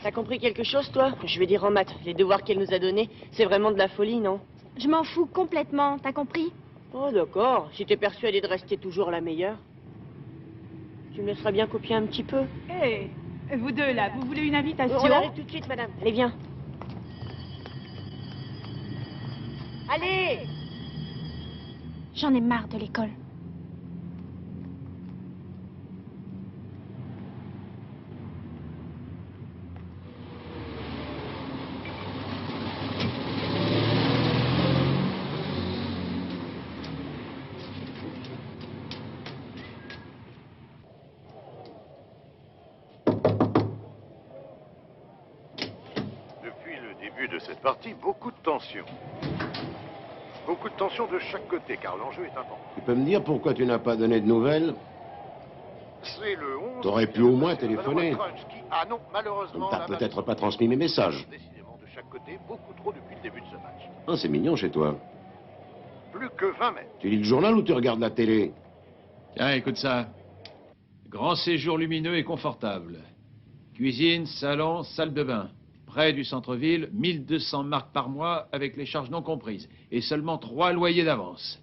T'as compris quelque chose, toi? Je vais dire en maths. Les devoirs qu'elle nous a donnés, c'est vraiment de la folie, non? Je m'en fous complètement, t'as compris? Oh, d'accord. Si t'es persuadée de rester toujours la meilleure. Tu me laisseras bien copier un petit peu. Hé, vous deux là, vous voulez une invitation? On arrive tout de suite, madame. Allez, viens. Allez! J'en ai marre de l'école. De cette partie, beaucoup de tension. Beaucoup de tension de chaque côté, car l'enjeu est important. Tu peux me dire pourquoi tu n'as pas donné de nouvelles? C'est le 11... T'aurais pu au moins téléphoner. Ah non, malheureusement... T'as peut-être pas transmis mes messages. Décidément, de chaque côté, beaucoup trop depuis le début de ce match. Ah, c'est mignon chez toi. Plus que 20 mètres. Tu lis le journal ou tu regardes la télé? Tiens, écoute ça. Grand séjour lumineux et confortable. Cuisine, salon, salle de bain. Près du centre-ville, 1200 marks par mois avec les charges non comprises. Et seulement 3 loyers d'avance.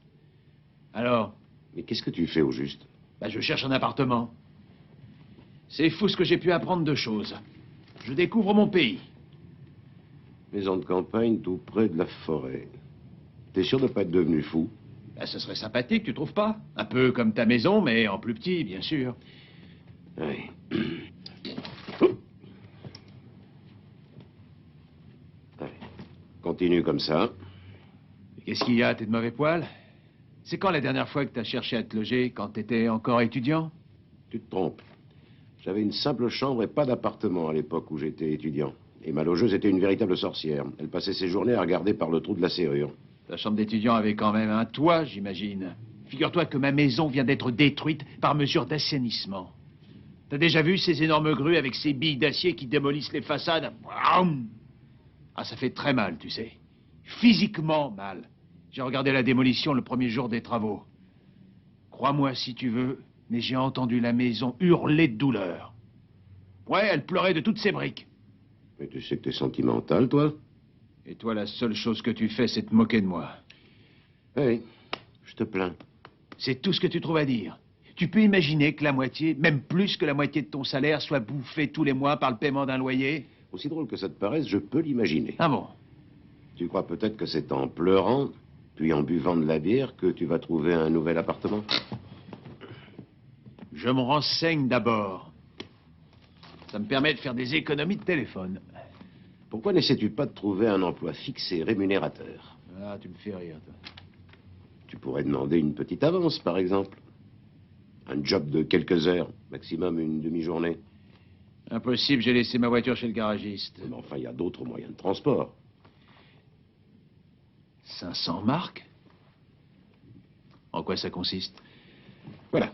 Alors? Mais qu'est-ce que tu fais au juste? Ben, je cherche un appartement. C'est fou ce que j'ai pu apprendre de choses. Je découvre mon pays. Maison de campagne tout près de la forêt. T'es sûr de pas être devenu fou? Ben, ce serait sympathique, tu trouves pas? Un peu comme ta maison, mais en plus petit, bien sûr. Oui. Continue comme ça. Qu'est-ce qu'il y a? T'es de mauvais poil? C'est quand la dernière fois que t'as cherché à te loger, quand t'étais encore étudiant? Tu te trompes. J'avais une simple chambre et pas d'appartement à l'époque où j'étais étudiant. Et ma logeuse était une véritable sorcière. Elle passait ses journées à regarder par le trou de la serrure. Ta chambre d'étudiant avait quand même un toit, j'imagine. Figure-toi que ma maison vient d'être détruite par mesure d'assainissement. T'as déjà vu ces énormes grues avec ces billes d'acier qui démolissent les façades? Ah, ça fait très mal, tu sais. Physiquement mal. J'ai regardé la démolition le premier jour des travaux. Crois-moi si tu veux, mais j'ai entendu la maison hurler de douleur. Ouais, elle pleurait de toutes ses briques. Mais tu sais que t'es sentimental, toi? Et toi, la seule chose que tu fais, c'est te moquer de moi. Oui, je te plains. C'est tout ce que tu trouves à dire. Tu peux imaginer que la moitié, même plus que la moitié de ton salaire, soit bouffée tous les mois par le paiement d'un loyer? Aussi drôle que ça te paraisse, je peux l'imaginer. Ah bon? Tu crois peut-être que c'est en pleurant, puis en buvant de la bière, que tu vas trouver un nouvel appartement? Je me renseigne d'abord. Ça me permet de faire des économies de téléphone. Pourquoi n'essaies-tu pas de trouver un emploi fixe et rémunérateur? Ah, tu me fais rire, toi. Tu pourrais demander une petite avance, par exemple. Un job de quelques heures, maximum une demi-journée. Impossible, j'ai laissé ma voiture chez le garagiste. Mais enfin, il y a d'autres moyens de transport. 500 marks? En quoi ça consiste? Voilà.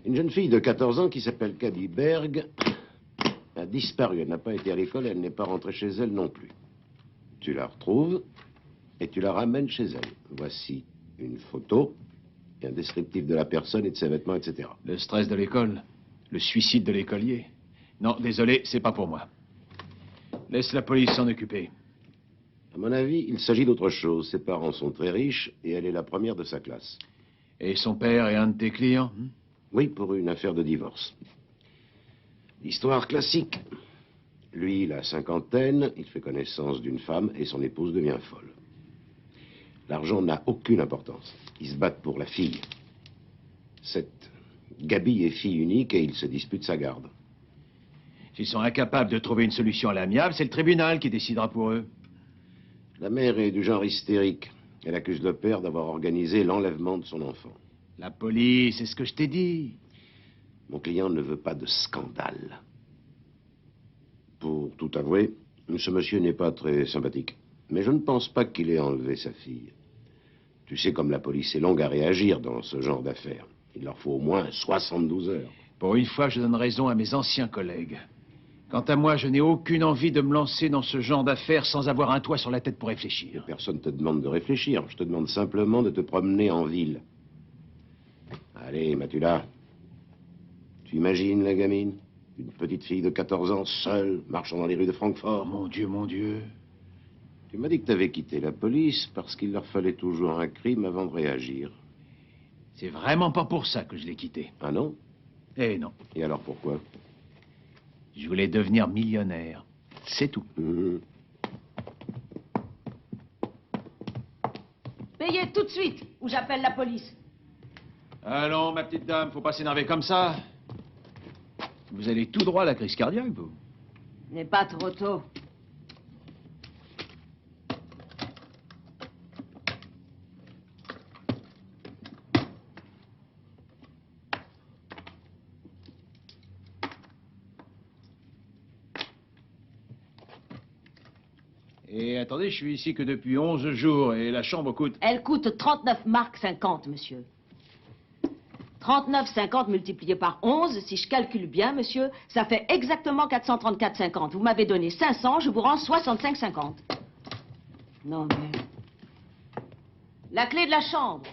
Une jeune fille de 14 ans qui s'appelle Kaby Berg a disparu. Elle n'a pas été à l'école, elle n'est pas rentrée chez elle non plus. Tu la retrouves et tu la ramènes chez elle. Voici une photo et un descriptif de la personne et de ses vêtements, etc. Le stress de l'école? Le suicide de l'écolier? Non, désolé, c'est pas pour moi. Laisse la police s'en occuper. À mon avis, il s'agit d'autre chose. Ses parents sont très riches et elle est la première de sa classe. Et son père est un de tes clients? Oui, pour une affaire de divorce. L'histoire classique. Lui, la cinquantaine, il fait connaissance d'une femme et son épouse devient folle. L'argent n'a aucune importance. Ils se battent pour la fille. Cette Gaby est fille unique et ils se disputent sa garde. S'ils sont incapables de trouver une solution à l'amiable, c'est le tribunal qui décidera pour eux. La mère est du genre hystérique. Elle accuse le père d'avoir organisé l'enlèvement de son enfant. La police, c'est ce que je t'ai dit. Mon client ne veut pas de scandale. Pour tout avouer, ce monsieur n'est pas très sympathique. Mais je ne pense pas qu'il ait enlevé sa fille. Tu sais comme la police est longue à réagir dans ce genre d'affaires. Il leur faut au moins 72 heures. Pour une fois, je donne raison à mes anciens collègues. Quant à moi, je n'ai aucune envie de me lancer dans ce genre d'affaires sans avoir un toit sur la tête pour réfléchir. Personne ne te demande de réfléchir. Je te demande simplement de te promener en ville. Allez, Matula. Tu imagines la gamine? Une petite fille de 14 ans, seule, marchant dans les rues de Oh, Francfort. mon Dieu, mon Dieu. Tu m'as dit que tu avais quitté la police parce qu'il leur fallait toujours un crime avant de réagir. C'est vraiment pas pour ça que je l'ai quitté. Ah non? Eh non. Et alors pourquoi? Je voulais devenir millionnaire. C'est tout. Payez tout de suite, ou j'appelle la police. Allons, ma petite dame, faut pas s'énerver comme ça. Vous allez tout droit à la crise cardiaque, vous. N'est pas trop tôt. Et attendez, je suis ici que depuis 11 jours et la chambre coûte... Elle coûte 39 marks 50, monsieur. 39,50 multiplié par 11, si je calcule bien, monsieur, ça fait exactement 434,50. Vous m'avez donné 500, je vous rends 65,50. Non, mais... La clé de la chambre.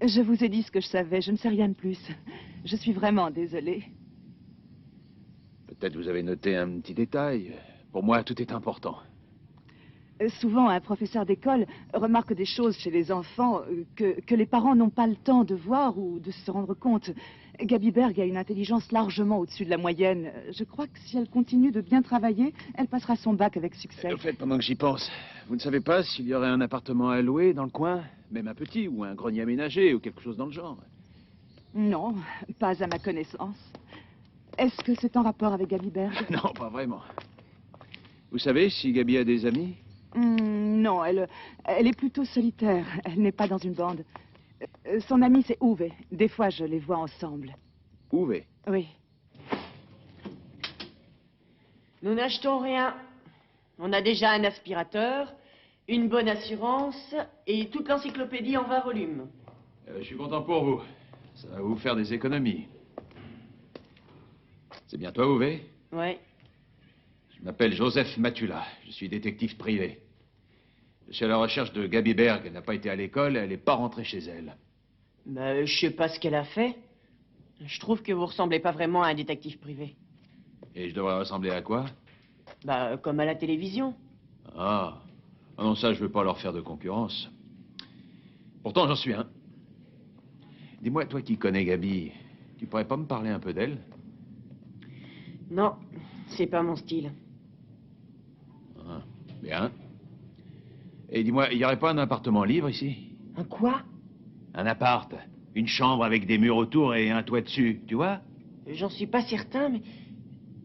Je vous ai dit ce que je savais, je ne sais rien de plus. Je suis vraiment désolée. Peut-être vous avez noté un petit détail. Pour moi, tout est important. Souvent, un professeur d'école remarque des choses chez les enfants que les parents n'ont pas le temps de voir ou de se rendre compte. Gabi Berg a une intelligence largement au-dessus de la moyenne. Je crois que si elle continue de bien travailler, elle passera son bac avec succès. Au fait, pendant que j'y pense, vous ne savez pas s'il y aurait un appartement à louer dans le coin? Même un petit, ou un grenier aménagé, ou quelque chose dans le genre? Non, pas à ma connaissance. Est-ce que c'est en rapport avec Gabi Berg? Non, pas vraiment. Vous savez si Gabi a des amis? Non, elle est plutôt solitaire. Elle n'est pas dans une bande. Son ami, c'est Uwe. Des fois, je les vois ensemble. Uwe? Oui. Nous n'achetons rien. On a déjà un aspirateur, une bonne assurance et toute l'encyclopédie en 20 volumes. Je suis content pour vous. Ça va vous faire des économies. C'est bien toi, Uwe? Ouais. Je m'appelle Joseph Matula. Je suis détective privé. Je suis à la recherche de Gabi Berg. Elle n'a pas été à l'école, elle n'est pas rentrée chez elle. Bah, je sais pas ce qu'elle a fait. Je trouve que vous ressemblez pas vraiment à un détective privé. Et je devrais ressembler à quoi? Bah, comme à la télévision. Ah. Ah non, ça, je veux pas leur faire de concurrence. Pourtant, j'en suis un. Dis-moi, toi qui connais Gabi, tu pourrais pas me parler un peu d'elle? Non, c'est pas mon style. Ah, bien. Et dis-moi, il n'y aurait pas un appartement libre ici? Un quoi? Un appart. Une chambre avec des murs autour et un toit dessus, tu vois? J'en suis pas certain,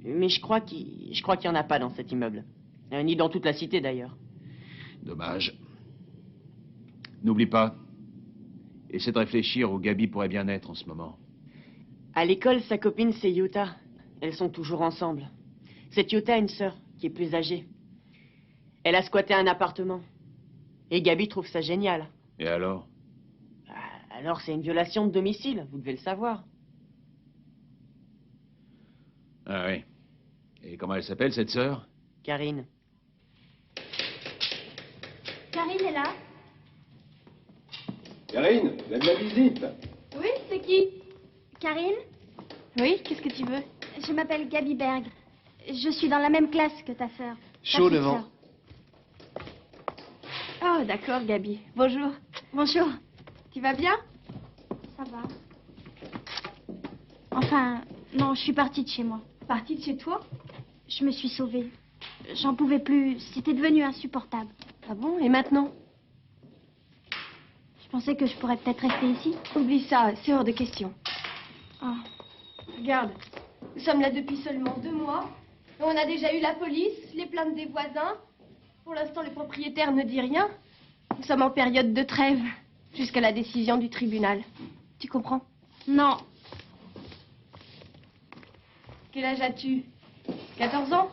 mais je crois qu'il y en a pas dans cet immeuble. Ni dans toute la cité, d'ailleurs. Dommage. N'oublie pas. Essaie de réfléchir où Gabi pourrait bien être en ce moment. À l'école, sa copine, c'est Yuta. Elles sont toujours ensemble. Cette Yuta a une sœur qui est plus âgée. Elle a squatté un appartement. Et Gabi trouve ça génial. Et alors? Alors, c'est une violation de domicile, vous devez le savoir. Ah oui. Et comment elle s'appelle, cette sœur? Karine. Karine est là? Karine, il y a de la visite. Oui, c'est qui? Karine? Oui, qu'est-ce que tu veux? Je m'appelle Gabi Berg. Je suis dans la même classe que ta sœur. Chaud devant. Oh, d'accord, Gabi. Bonjour. Bonjour. Tu vas bien? Ça va. Enfin, non, je suis partie de chez moi. Partie de chez toi? Je me suis sauvée. J'en pouvais plus. C'était devenu insupportable. Ah bon? Et maintenant? Je pensais que je pourrais peut-être rester ici. Oublie ça, c'est hors de question. Oh. Regarde, nous sommes là depuis seulement 2 mois. Et on a déjà eu la police, les plaintes des voisins. Pour l'instant, le propriétaire ne dit rien. Nous sommes en période de trêve, jusqu'à la décision du tribunal. Tu comprends? Non. Quel âge as-tu? 14 ans?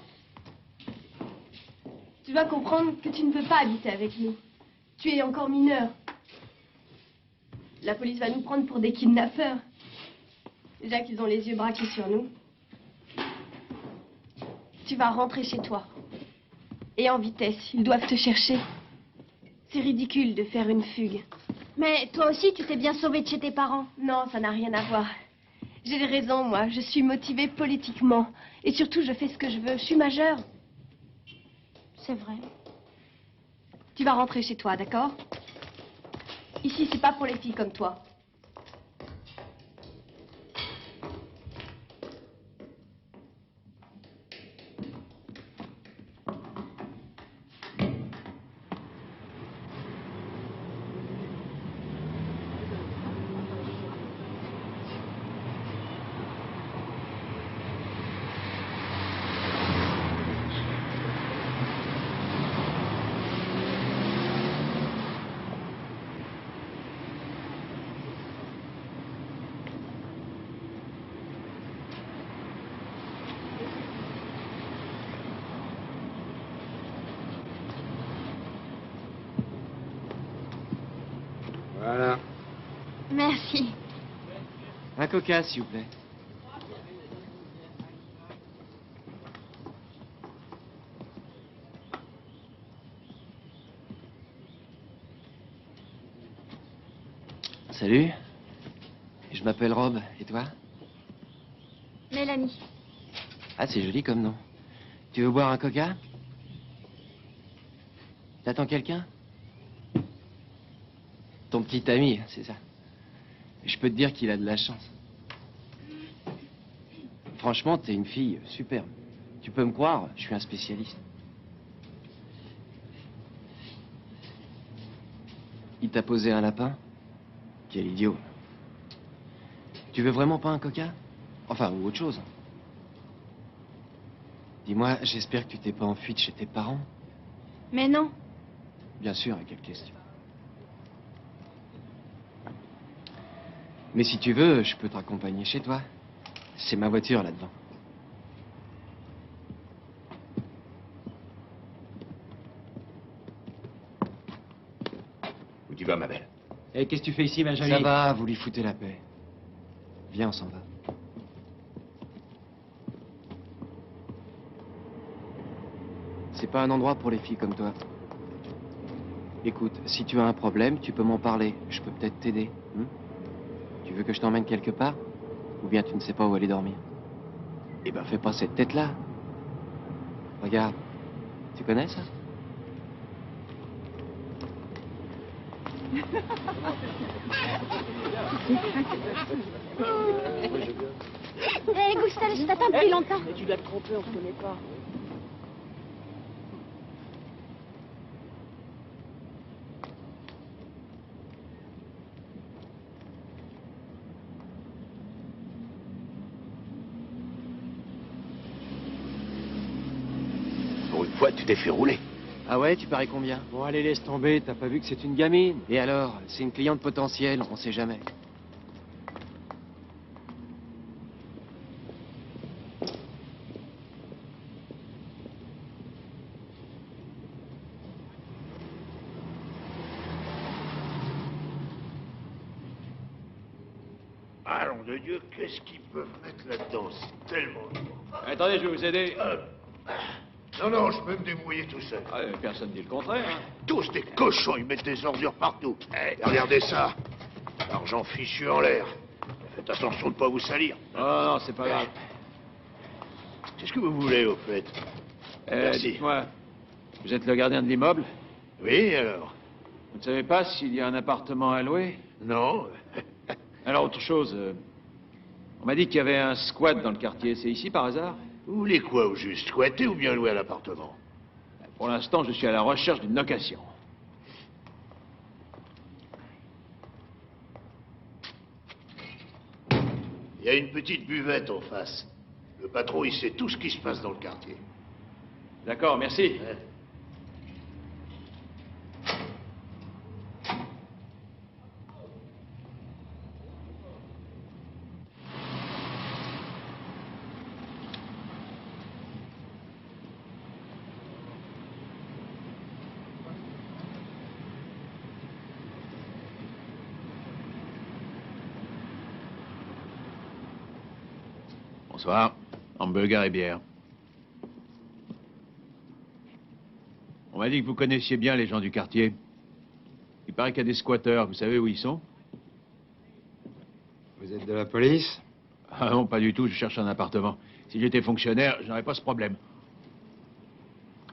Tu dois comprendre que tu ne peux pas habiter avec nous. Tu es encore mineur. La police va nous prendre pour des kidnappeurs. Déjà qu'ils ont les yeux braqués sur nous. Tu vas rentrer chez toi. Et en vitesse, ils doivent te chercher. C'est ridicule de faire une fugue. Mais toi aussi, tu t'es bien sauvé de chez tes parents. Non, ça n'a rien à voir. J'ai des raisons, moi. Je suis motivée politiquement. Et surtout, je fais ce que je veux. Je suis majeure. C'est vrai. Tu vas rentrer chez toi, d'accord? Ici, c'est pas pour les filles comme toi. Voilà. Merci. Un coca, s'il vous plaît. Salut. Je m'appelle Rob. Et toi? Mélanie. Ah, c'est joli comme nom. Tu veux boire un coca? T'attends quelqu'un? Ton petit ami, c'est ça. Je peux te dire qu'il a de la chance. Franchement, t'es une fille superbe. Tu peux me croire, je suis un spécialiste. Il t'a posé un lapin? Quel idiot. Tu veux vraiment pas un coca? Enfin, ou autre chose. Dis-moi, j'espère que tu t'es pas enfui de chez tes parents? Mais non. Bien sûr, à quelle question? Mais si tu veux, je peux te raccompagner chez toi. C'est ma voiture là-dedans. Où tu vas, ma belle? Et qu'est-ce que tu fais ici, ma jolie? Ça va, vous lui foutez la paix. Viens, on s'en va. C'est pas un endroit pour les filles comme toi. Écoute, si tu as un problème, tu peux m'en parler. Je peux peut-être t'aider. Tu veux que je t'emmène quelque part? Ou bien tu ne sais pas où aller dormir? Eh ben, fais pas cette tête-là. Regarde. Tu connais ça? Hé, Gustave, je t'attends depuis longtemps. Mais tu dois te tromper, on se connaît pas. Pour une fois, tu t'es fait rouler. Ah ouais, tu paries combien? Bon, allez, laisse tomber. T'as pas vu que c'est une gamine? Et alors? C'est une cliente potentielle, on sait jamais. Allons de Dieu, qu'est-ce qu'ils peuvent mettre là-dedans? C'est tellement lourd. Attendez, je vais vous aider. Non, non, je peux me débrouiller tout seul. Ah, personne dit le contraire. Hein. Tous des cochons, ils mettent des ordures partout. Eh, regardez ça. L'argent fichu en l'air. Faites attention de ne pas vous salir. Oh non, c'est pas grave. Qu'est-ce que vous voulez, au fait? Merci. Dites-moi, vous êtes le gardien de l'immeuble? Oui, alors? Vous ne savez pas s'il y a un appartement à louer? Non. Alors, autre chose. On m'a dit qu'il y avait un squat dans le quartier. C'est ici, par hasard? Vous voulez quoi, au juste? Squatter ou bien louer à l'appartement? Pour l'instant, je suis à la recherche d'une location. Il y a une petite buvette en face. Le patron, il sait tout ce qui se passe dans le quartier. D'accord, merci. Ouais. Bonsoir. Hamburger et bière. On m'a dit que vous connaissiez bien les gens du quartier. Il paraît qu'il y a des squatteurs. Vous savez où ils sont? Vous êtes de la police? Ah non, pas du tout. Je cherche un appartement. Si j'étais fonctionnaire, je n'aurais pas ce problème.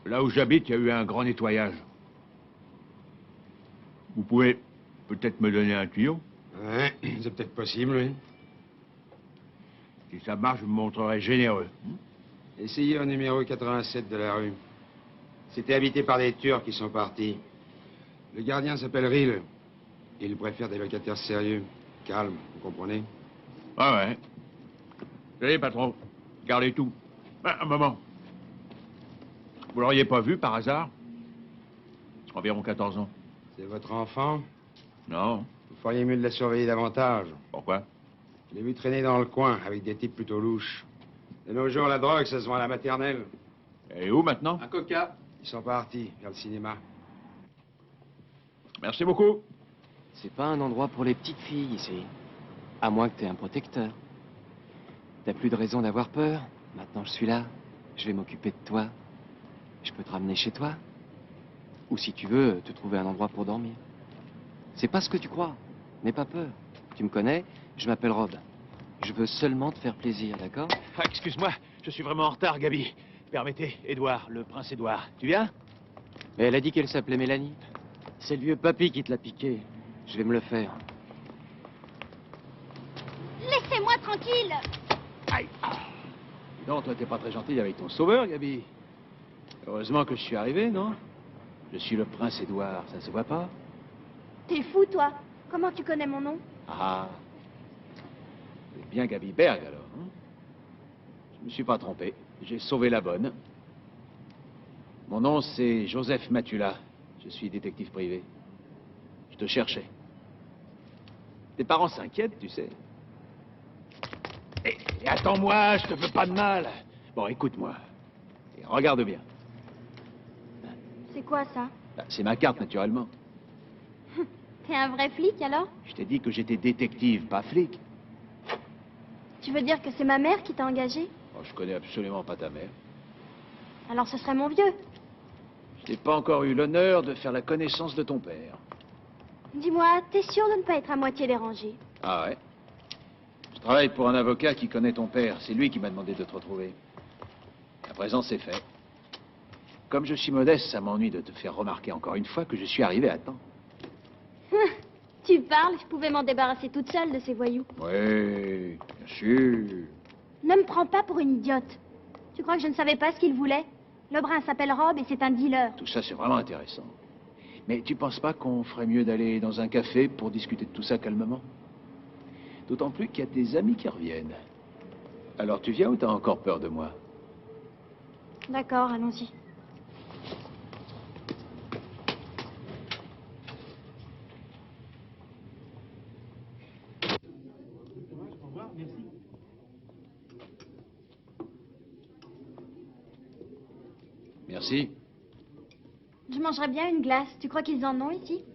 Là où j'habite, il y a eu un grand nettoyage. Vous pouvez peut-être me donner un tuyau? Ouais, c'est peut-être possible, oui. Si ça marche, je me montrerai généreux. Essayez au numéro 87 de la rue. C'était habité par des Turcs qui sont partis. Le gardien s'appelle Ril. Il préfère des locataires sérieux, calmes, vous comprenez? Ah ouais. Allez, patron. Gardez tout. Ah, un moment. Vous l'auriez pas vu par hasard? Environ 14 ans. C'est votre enfant? Non. Vous feriez mieux de la surveiller davantage. Pourquoi? Je l'ai vu traîner dans le coin avec des types plutôt louches. De nos jours, la drogue, ça se vend à la maternelle. Et où maintenant? Un coca. Ils sont partis vers le cinéma. Merci beaucoup. C'est pas un endroit pour les petites filles, ici. À moins que t'aies un protecteur. T'as plus de raison d'avoir peur. Maintenant, je suis là. Je vais m'occuper de toi. Je peux te ramener chez toi. Ou si tu veux, te trouver un endroit pour dormir. C'est pas ce que tu crois. N'aie pas peur. Tu me connais, je m'appelle Rob. Je veux seulement te faire plaisir, d'accord? Ah, excuse-moi, je suis vraiment en retard, Gabi. Permettez, Édouard, le prince Édouard. Tu viens? Mais elle a dit qu'elle s'appelait Mélanie. C'est le vieux papy qui te l'a piqué. Je vais me le faire. Laissez-moi tranquille. Aïe! Dis donc, toi, t'es pas très gentil avec ton sauveur, Gabi. Heureusement que je suis arrivé, non? Je suis le prince Édouard, ça se voit pas? T'es fou, toi. Comment tu connais mon nom? Ah. C'est bien Gabi Berg, alors. Hein? Je me suis pas trompé. J'ai sauvé la bonne. Mon nom, c'est Joseph Matula. Je suis détective privé. Je te cherchais. Tes parents s'inquiètent, tu sais. Et attends-moi, je te veux pas de mal. Bon, écoute-moi. Et regarde bien. C'est quoi, ça? Bah, c'est ma carte, naturellement. T'es un vrai flic, alors? Je t'ai dit que j'étais détective, pas flic. Tu veux dire que c'est ma mère qui t'a engagé? Oh, je connais absolument pas ta mère. Alors ce serait mon vieux. Je n'ai pas encore eu l'honneur de faire la connaissance de ton père. Dis-moi, t'es sûr de ne pas être à moitié dérangé? Ah ouais? Je travaille pour un avocat qui connaît ton père. C'est lui qui m'a demandé de te retrouver. À présent, c'est fait. Comme je suis modeste, ça m'ennuie de te faire remarquer encore une fois que je suis arrivé à temps. Tu parles, je pouvais m'en débarrasser toute seule de ces voyous. Oui, bien sûr. Ne me prends pas pour une idiote. Tu crois que je ne savais pas ce qu'il voulait? Le brun s'appelle Rob et c'est un dealer. Tout ça, c'est vraiment intéressant. Mais tu penses pas qu'on ferait mieux d'aller dans un café pour discuter de tout ça calmement? D'autant plus qu'il y a tes amis qui reviennent. Alors tu viens ou t'as encore peur de moi? D'accord, allons-y. Merci. Je mangerais bien une glace. Tu crois qu'ils en ont ici?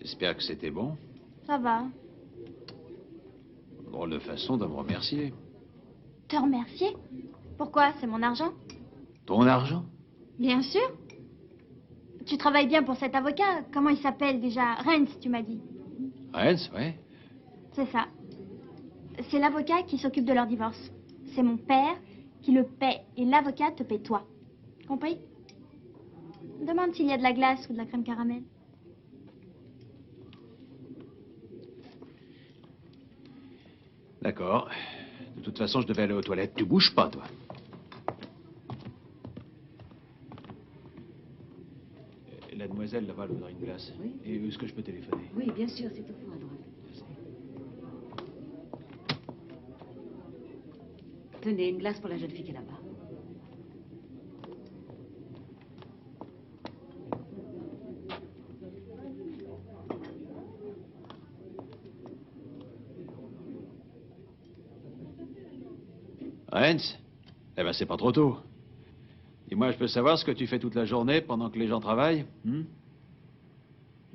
J'espère que c'était bon. Ça va. Drôle de façon de me remercier. Te remercier? Pourquoi? C'est mon argent? Ton argent? Bien sûr. Tu travailles bien pour cet avocat. Comment il s'appelle déjà? Renz, tu m'as dit. Renz, ouais. C'est ça. C'est l'avocat qui s'occupe de leur divorce. C'est mon père qui le paie et l'avocat te paie toi. Compris? Demande s'il y a de la glace ou de la crème caramel. D'accord. De toute façon, je devais aller aux toilettes. Tu bouges pas, toi. La demoiselle, là-bas, elle voudrait une glace. Oui. Et où est-ce que je peux téléphoner? Oui, bien sûr, c'est au fond à droite. Merci. Tenez, une glace pour la jeune fille qui est là-bas. Renz? Eh ben, c'est pas trop tôt. Dis-moi, je peux savoir ce que tu fais toute la journée pendant que les gens travaillent?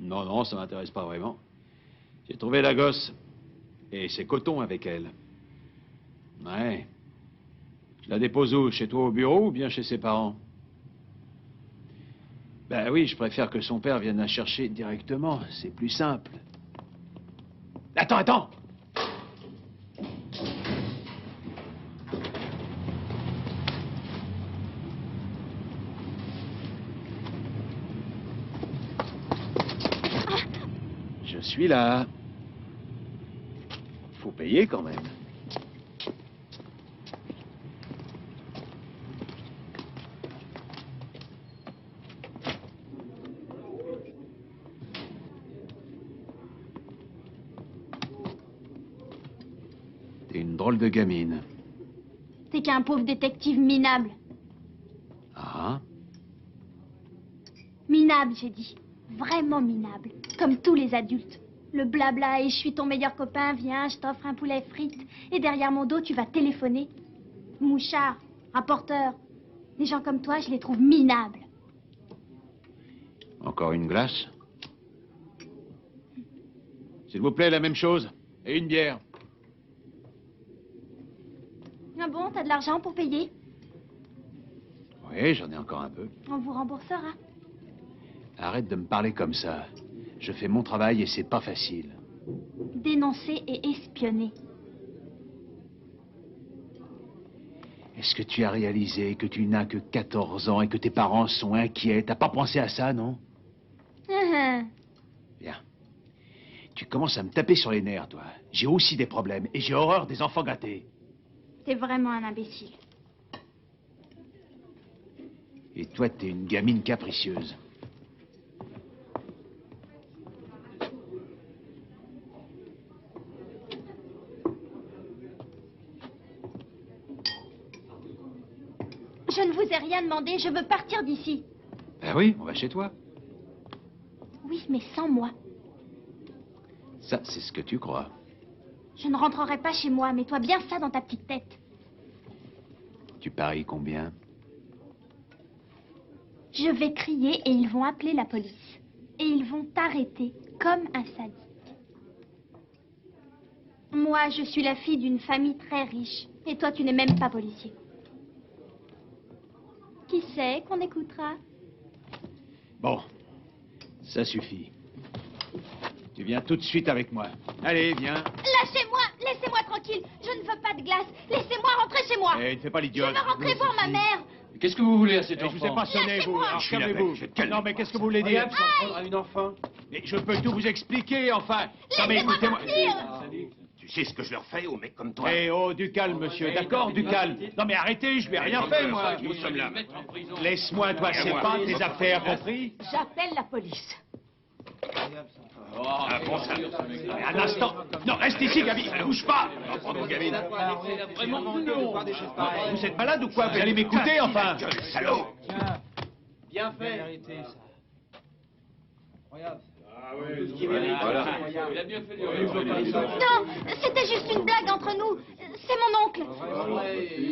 Non, non, ça m'intéresse pas vraiment. J'ai trouvé la gosse. Et c'est coton avec elle. Ouais. Je la dépose où? Chez toi au bureau ou bien chez ses parents? Ben oui, je préfère que son père vienne la chercher directement. C'est plus simple. Attends, attends! Je suis là. Faut payer quand même. T'es une drôle de gamine. T'es qu'un pauvre détective minable. Ah? Minable, j'ai dit. Vraiment minable. Comme tous les adultes. Le blabla et je suis ton meilleur copain, viens, je t'offre un poulet frites. Et derrière mon dos, tu vas téléphoner. Mouchard, rapporteur. Des gens comme toi, je les trouve minables. Encore une glace? S'il vous plaît, la même chose. Et une bière. Ah bon, t'as de l'argent pour payer? Oui, j'en ai encore un peu. On vous remboursera. Arrête de me parler comme ça. Je fais mon travail et c'est pas facile. Dénoncer et espionner. Est-ce que tu as réalisé que tu n'as que 14 ans et que tes parents sont inquiets? T'as pas pensé à ça, non? Bien. Tu commences à me taper sur les nerfs, toi. J'ai aussi des problèmes et j'ai horreur des enfants gâtés. T'es vraiment un imbécile. Et toi, t'es une gamine capricieuse. Je ne vous ai rien demandé, je veux partir d'ici. Ben oui, on va chez toi. Oui, mais sans moi. Ça, c'est ce que tu crois. Je ne rentrerai pas chez moi, mets-toi bien ça dans ta petite tête. Tu paries combien? Je vais crier et ils vont appeler la police. Et ils vont t'arrêter comme un sadique. Moi, je suis la fille d'une famille très riche. Et toi, tu n'es même pas policier. Qui sait qu'on écoutera? Bon, ça suffit. Tu viens tout de suite avec moi. Allez, viens. Lâchez-moi! Laissez-moi tranquille! Je ne veux pas de glace! Laissez-moi rentrer chez moi! Eh, ne fais pas Je l'idiote. veux rentrer voir ma mère! Qu'est-ce que vous voulez à cet enfant? Je vous ai pas sonné, vous. Lâchez-moi. Alors, calmez-vous. Non, mais qu'est-ce que vous voulez dire? À une enfant. Mais je peux tout vous expliquer, enfin. Non, mais Laissez-moi écoutez-moi. partir. Tu sais ce que je leur fais aux mecs comme toi? Eh oh, du calme, monsieur. D'accord, du calme. Non, mais arrêtez, je vais rien fait, moi. Nous sommes là. Laisse-moi, toi, c'est pas tes affaires, compris? J'appelle la police. Ah, bon, ça. Mais un instant. Non, reste ici, Gabi. Ne bouge pas. On va prendre nos gamines. Vraiment, non. Vous êtes malade ou quoi? Vous allez m'écouter, enfin? Gueule, salaud! Bien fait. Non, c'était juste une blague entre nous. C'est mon oncle.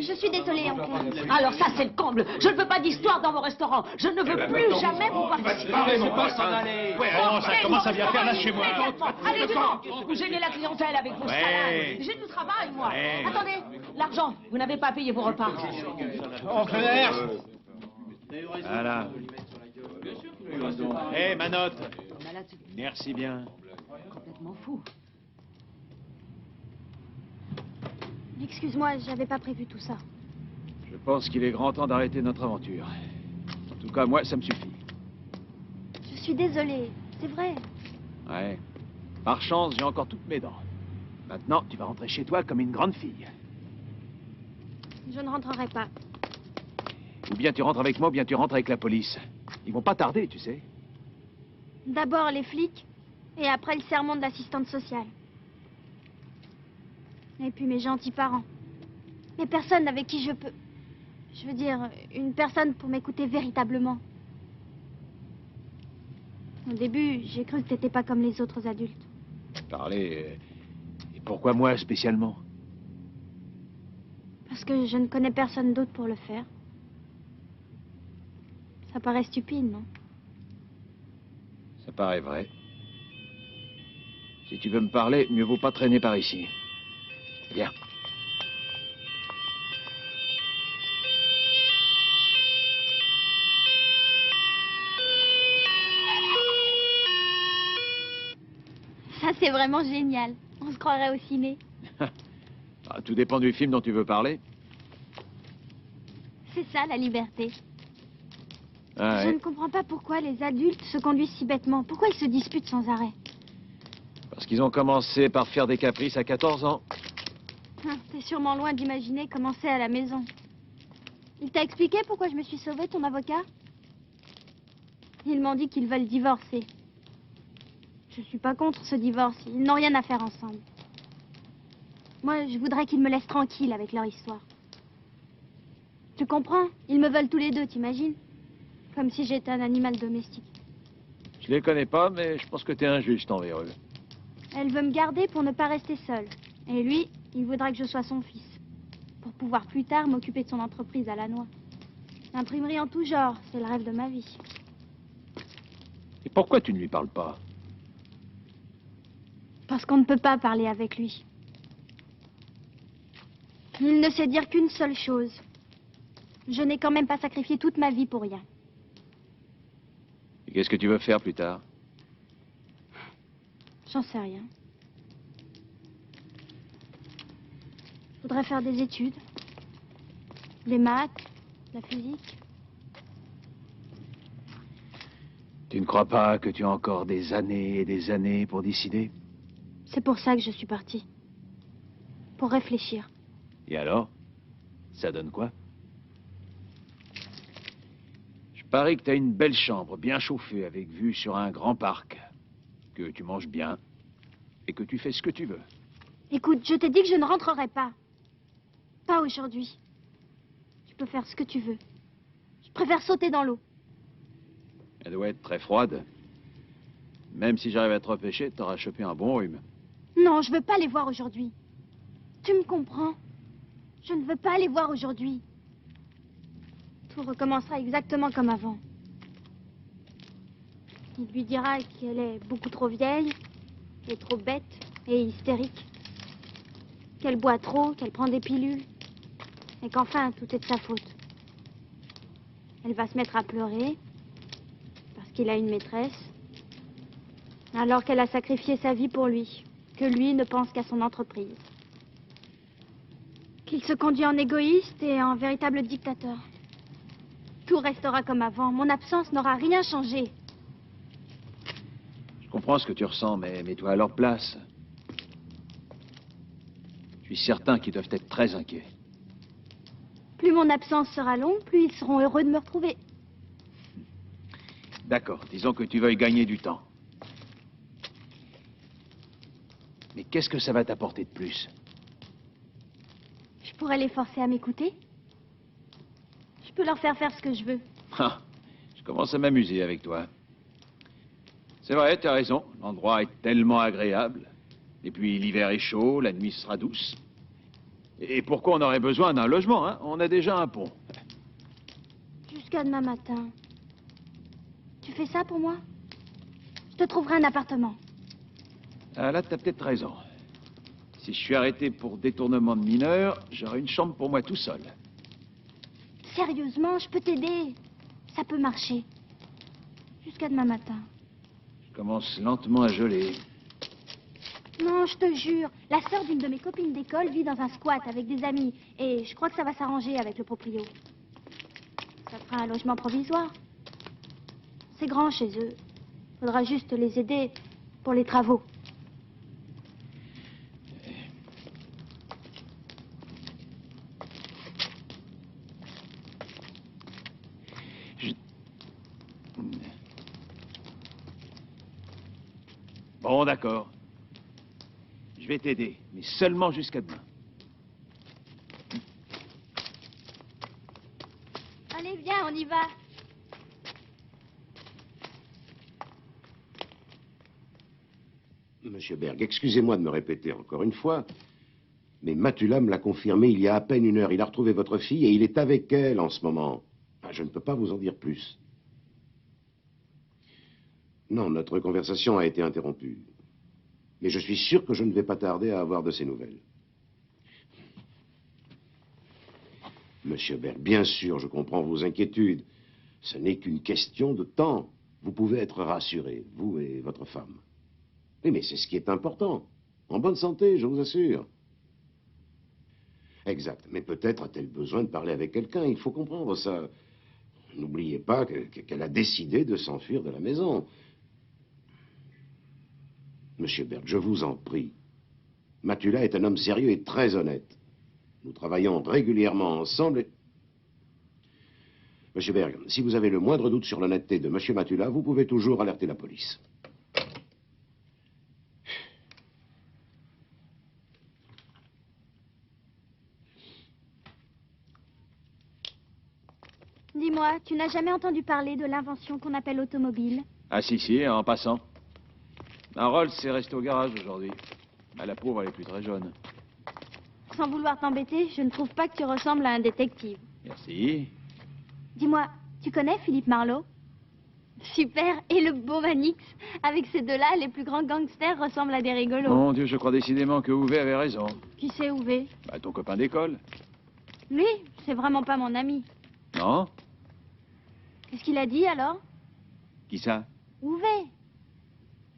Je suis désolée, oncle. Alors ça, c'est le comble. Je ne veux pas d'histoire dans vos restaurants. Je ne veux plus jamais vous voir ici. Ouais, alors, ça commence à bien faire, lâchez-moi. Allez devant. Vous gênez la clientèle avec vos Ouais. salades. J'ai du travail, moi. Ouais. Attendez, l'argent. Vous n'avez pas payé vos repas. On fait Voilà. Eh, ma note. Malade, Merci bien. complètement fou. Excuse-moi, j'avais pas prévu tout ça. Je pense qu'il est grand temps d'arrêter notre aventure. En tout cas, moi, ça me suffit. Je suis désolée, c'est vrai. Ouais. Par chance, j'ai encore toutes mes dents. Maintenant, tu vas rentrer chez toi comme une grande fille. Je ne rentrerai pas. Ou bien tu rentres avec moi, ou bien tu rentres avec la police. Ils vont pas tarder, tu sais. D'abord les flics, et après le sermon de l'assistante sociale. Et puis mes gentils parents. Les personnes avec qui je peux... Je veux dire, une personne pour m'écouter véritablement. Au début, j'ai cru que t'étais pas comme les autres adultes. Parler. Et pourquoi moi spécialement? Parce que je ne connais personne d'autre pour le faire. Ça paraît stupide, non? Ça paraît vrai. Si tu veux me parler, mieux vaut pas traîner par ici. Viens. C'est vraiment génial. On se croirait au ciné. Ah, tout dépend du film dont tu veux parler. C'est ça, la liberté. Ah, Je ouais. ne comprends pas pourquoi les adultes se conduisent si bêtement. Pourquoi ils se disputent sans arrêt. Parce qu'ils ont commencé par faire des caprices à 14 ans. T'es sûrement loin d'imaginer commencer à la maison. Il t'a expliqué pourquoi je me suis sauvée, ton avocat? Ils m'ont dit qu'ils veulent divorcer. Je suis pas contre ce divorce. Ils n'ont rien à faire ensemble. Moi, je voudrais qu'ils me laissent tranquille avec leur histoire. Tu comprends? Ils me veulent tous les deux, t'imagines? Comme si j'étais un animal domestique. Je les connais pas, mais je pense que t'es injuste envers eux. Elle veut me garder pour ne pas rester seule. Et lui, il voudra que je sois son fils. Pour pouvoir plus tard m'occuper de son entreprise à la noix. L'imprimerie en tout genre, c'est le rêve de ma vie. Et pourquoi tu ne lui parles pas? Parce qu'on ne peut pas parler avec lui. Il ne sait dire qu'une seule chose. Je n'ai quand même pas sacrifié toute ma vie pour rien. Et qu'est-ce que tu veux faire plus tard? J'en sais rien. Je voudrais faire des études. Des maths, la physique. Tu ne crois pas que tu as encore des années et des années pour décider? C'est pour ça que je suis partie. Pour réfléchir. Et alors? Ça donne quoi? Je parie que tu as une belle chambre, bien chauffée, avec vue sur un grand parc. Que tu manges bien. Et que tu fais ce que tu veux. Écoute, je t'ai dit que je ne rentrerai pas. Pas aujourd'hui. Tu peux faire ce que tu veux. Je préfère sauter dans l'eau. Elle doit être très froide. Même si j'arrive à te repêcher, t'auras chopé un bon rhume. Non, je veux pas les voir aujourd'hui. Tu me comprends? Je ne veux pas les voir aujourd'hui. Tout recommencera exactement comme avant. Il lui dira qu'elle est beaucoup trop vieille, et trop bête, et hystérique. Qu'elle boit trop, qu'elle prend des pilules. Et qu'enfin, tout est de sa faute. Elle va se mettre à pleurer, parce qu'il a une maîtresse, alors qu'elle a sacrifié sa vie pour lui, que lui ne pense qu'à son entreprise. Qu'il se conduit en égoïste et en véritable dictateur. Tout restera comme avant. Mon absence n'aura rien changé. Je comprends ce que tu ressens, mais mets-toi à leur place. Je suis certain qu'ils doivent être très inquiets. Plus mon absence sera longue, plus ils seront heureux de me retrouver. D'accord, disons que tu veuilles gagner du temps. Mais qu'est-ce que ça va t'apporter de plus? Je pourrais les forcer à m'écouter. Je peux leur faire faire ce que je veux. Ah, je commence à m'amuser avec toi. C'est vrai, tu as raison. L'endroit est tellement agréable. Et puis l'hiver est chaud, la nuit sera douce. Et pourquoi on aurait besoin d'un logement, hein? On a déjà un pont. Jusqu'à demain matin. Tu fais ça pour moi? Je te trouverai un appartement. Ah, là, t'as peut-être raison. Si je suis arrêté pour détournement de mineurs, j'aurai une chambre pour moi tout seul. Sérieusement, je peux t'aider. Ça peut marcher. Jusqu'à demain matin. Je commence lentement à geler. Non, je te jure. La sœur d'une de mes copines d'école vit dans un squat avec des amis. Et je crois que ça va s'arranger avec le proprio. Ça fera un logement provisoire. C'est grand chez eux. Faudra juste les aider pour les travaux. Bon, d'accord. Je vais t'aider, mais seulement jusqu'à demain. Allez, viens, on y va. Monsieur Berg, excusez-moi de me répéter encore une fois, mais Matula me l'a confirmé il y a à peine une heure. Il a retrouvé votre fille et il est avec elle en ce moment. Ah, je ne peux pas vous en dire plus. Non, notre conversation a été interrompue. Mais je suis sûr que je ne vais pas tarder à avoir de ses nouvelles. Monsieur Berg, bien sûr, je comprends vos inquiétudes. Ce n'est qu'une question de temps. Vous pouvez être rassuré, vous et votre femme. Oui, mais c'est ce qui est important. En bonne santé, je vous assure. Exact. Mais peut-être a-t-elle besoin de parler avec quelqu'un. Il faut comprendre ça. N'oubliez pas qu'elle a décidé de s'enfuir de la maison. Monsieur Berg, je vous en prie. Matula est un homme sérieux et très honnête. Nous travaillons régulièrement ensemble et... Monsieur Berg, si vous avez le moindre doute sur l'honnêteté de Monsieur Matula, vous pouvez toujours alerter la police. Dis-moi, tu n'as jamais entendu parler de l'invention qu'on appelle automobile? Ah si, en passant. Un Rolls s'est resté au garage aujourd'hui. Ah, la pauvre, elle est plus très jeune. Sans vouloir t'embêter, je ne trouve pas que tu ressembles à un détective. Merci. Dis-moi, tu connais Philippe Marlowe? Super, et le beau Manix. Avec ces deux-là, les plus grands gangsters ressemblent à des rigolos. Mon Dieu, je crois décidément que Ouvé avait raison. Qui c'est Ouvé? Bah, ton copain d'école. Lui, c'est vraiment pas mon ami. Non? Qu'est-ce qu'il a dit alors? Qui ça? Ouvé.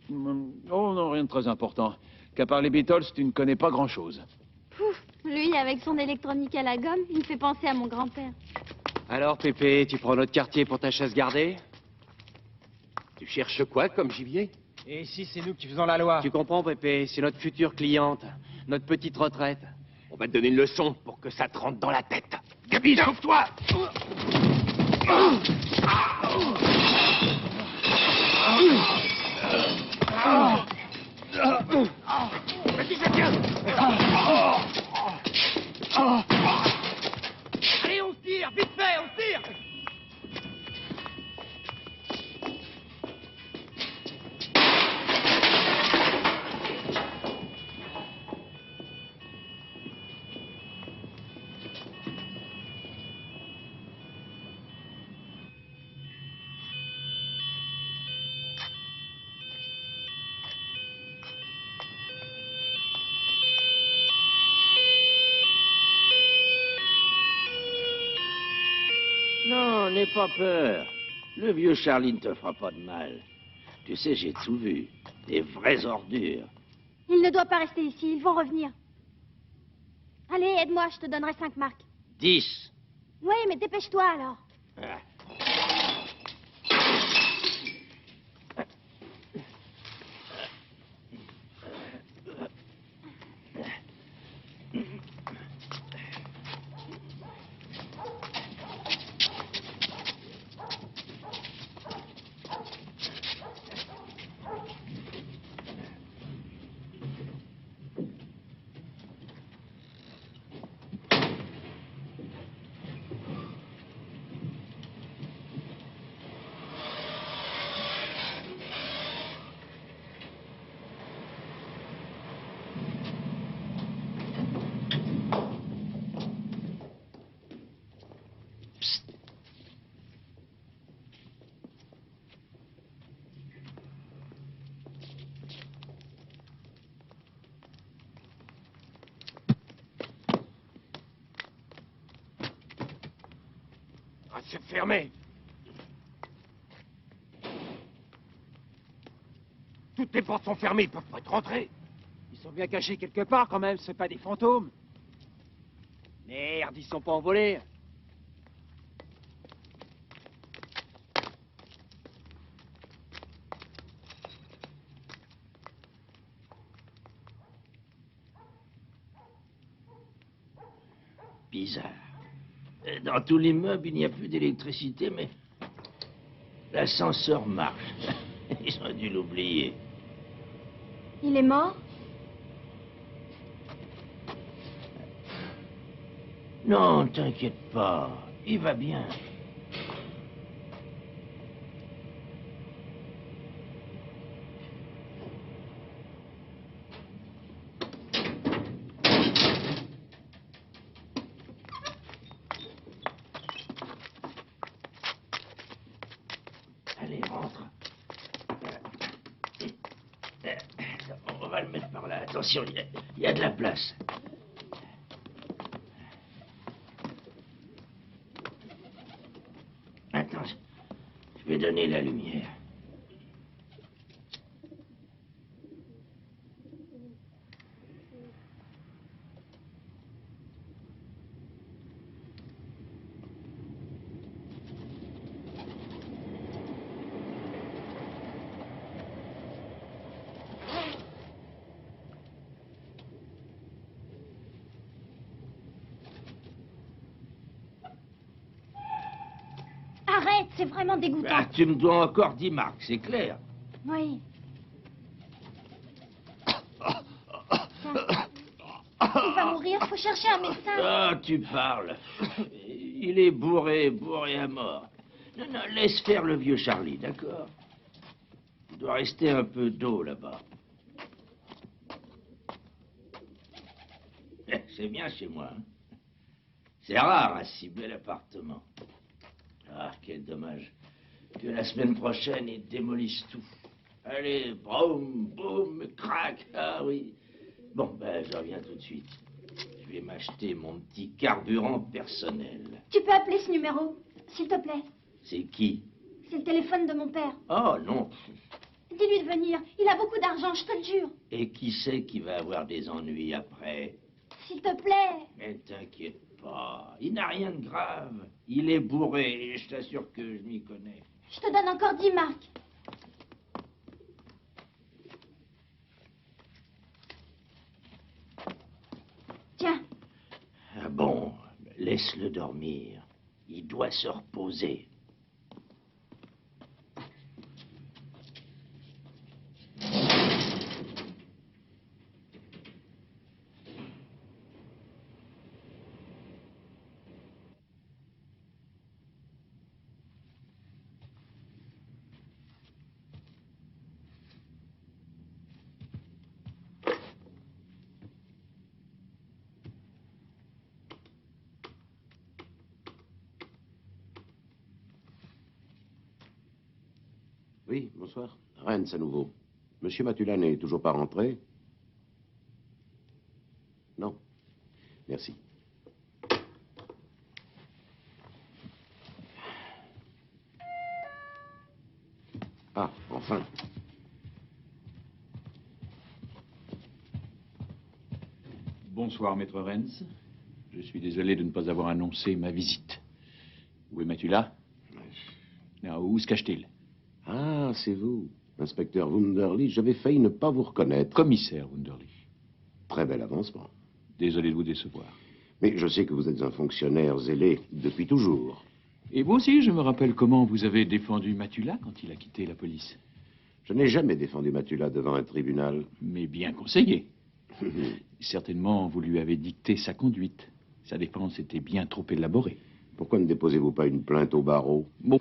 Oh non, rien de très important. Qu'à part les Beatles, tu ne connais pas grand-chose. Pouf, lui, avec son électronique à la gomme, il me fait penser à mon grand-père. Alors, Pépé, tu prends notre quartier pour ta chasse gardée? Tu cherches quoi comme gibier? Et ici, c'est nous qui faisons la loi. Tu comprends, Pépé? C'est notre future cliente. Notre petite retraite. On va te donner une leçon pour que ça te rentre dans la tête. Gabi, sauve-toi! Vas-y, ça tient! Allez, on tire! Vite fait, on tire! Non, n'aie pas peur. Le vieux Charlie ne te fera pas de mal. Tu sais, j'ai tout vu. Des vraies ordures. Il ne doit pas rester ici, ils vont revenir. Allez, aide-moi, je te donnerai 5 marques. 10. Oui, mais dépêche-toi alors. Ah. C'est fermé. Toutes les portes sont fermées, ils peuvent pas être rentrés. Ils sont bien cachés quelque part quand même, c'est pas des fantômes. Merde, ils sont pas envolés. Bizarre. Dans tout l'immeuble, il n'y a plus d'électricité, mais l'ascenseur marche. Ils ont dû l'oublier. Il est mort? Non, t'inquiète pas. Il va bien. Allez, rentre. On va le mettre par là. Attention, il y a de la place. Attends, je vais donner la lumière. C'est vraiment dégoûtant. Ah, tu me dois encore 10 marques, c'est clair. Oui. Il va mourir, faut chercher un médecin. Ah, tu parles. Il est bourré à mort. Non, non, laisse faire le vieux Charlie, d'accord? Il doit rester un peu d'eau là-bas. C'est bien chez moi. Hein? C'est rare un si bel appartement. Ah, quel dommage que la semaine prochaine, ils démolissent tout. Allez, boum, boum, crac. Ah oui. Bon, ben, je reviens tout de suite. Je vais m'acheter mon petit carburant personnel. Tu peux appeler ce numéro, s'il te plaît. C'est qui? C'est le téléphone de mon père. Oh, non. Dis-lui de venir. Il a beaucoup d'argent, je te le jure. Et qui c'est qui va avoir des ennuis après? S'il te plaît. Mais t'inquiète pas, il n'a rien de grave. Il est bourré, et je t'assure que je m'y connais. Je te donne encore 10 marques. Tiens. Ah bon, laisse-le dormir. Il doit se reposer. Oui, bonsoir. Rennes, à nouveau. Monsieur Matula n'est toujours pas rentré? Non. Merci. Ah, enfin. Bonsoir, maître Rennes. Je suis désolé de ne pas avoir annoncé ma visite. Où est Matula? Où se cache-t-il? Ah, c'est vous, inspecteur Wunderlich. J'avais failli ne pas vous reconnaître. Commissaire Wunderlich. Très bel avancement. Désolé de vous décevoir. Mais je sais que vous êtes un fonctionnaire zélé depuis toujours. Et vous aussi, je me rappelle comment vous avez défendu Matula quand il a quitté la police. Je n'ai jamais défendu Matula devant un tribunal. Mais bien conseillé. Certainement, vous lui avez dicté sa conduite. Sa défense était bien trop élaborée. Pourquoi ne déposez-vous pas une plainte au barreau? Bon,